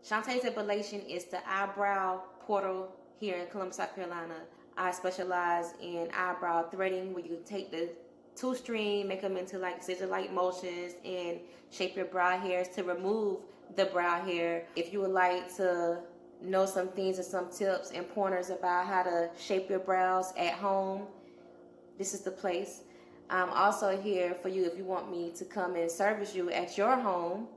Shantes Epilation is the eyebrow portal here in Columbus, South Carolina. I specialize in eyebrow threading, where you can take the two string, make them into like scissor-like motions, and shape your brow hairs to remove the brow hair. If you would like to know some things and some tips and pointers about how to shape your brows at home, this is the place. I'm also here for you if you want me to come and service you at your home,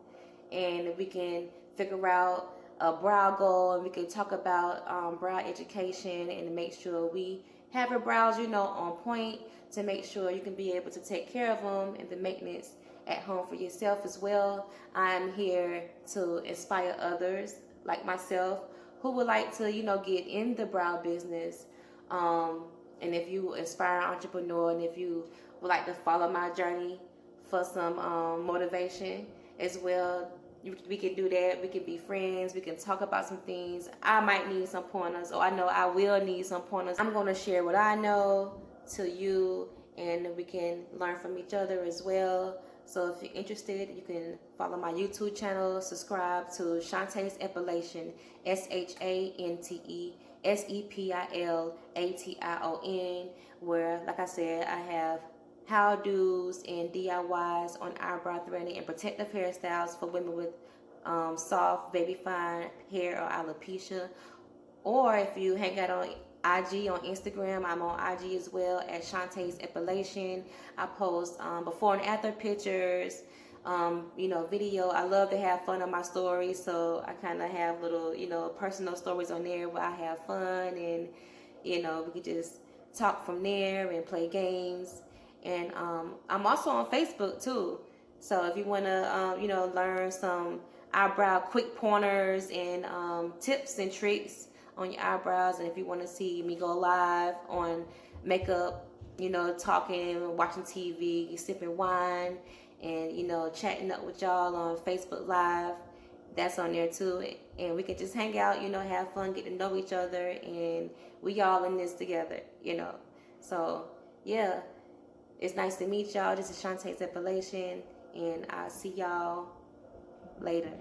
and we can figure out a brow goal, and we can talk about brow education and make sure we have your brows, on point, to make sure you can be able to take care of them and the maintenance at home for yourself as well. I'm here to inspire others like myself who would like to, get in the brow business. And if you aspire entrepreneur, and if you would like to follow my journey for some motivation as well, we can do that. We can be friends. We can talk about some things. I might need some pointers, or I know I will need some pointers. I'm going to share what I know to you, and we can learn from each other as well. So if you're interested, you can follow my YouTube channel, subscribe to Shantes Epilation, ShanteSepilation, where, like I said, I have how-dos and DIYs on eyebrow threading and protective hairstyles for women with soft, baby fine hair or alopecia. Or if you hang out on IG, on Instagram, I'm on IG as well at Shantes Epilation. I post before and after pictures, video. I love to have fun on my stories, so I kind of have little, personal stories on there where I have fun, and we can just talk from there and play games. And I'm also on Facebook too. So if you want to, learn some eyebrow quick pointers and tips and tricks on your eyebrows, and if you want to see me go live on makeup, talking, watching TV, sipping wine, and chatting up with y'all on Facebook Live, that's on there too. And we can just hang out, have fun, get to know each other, and we all in this together, So yeah, it's nice to meet y'all. This is Shantes Epilation, and I'll see y'all later.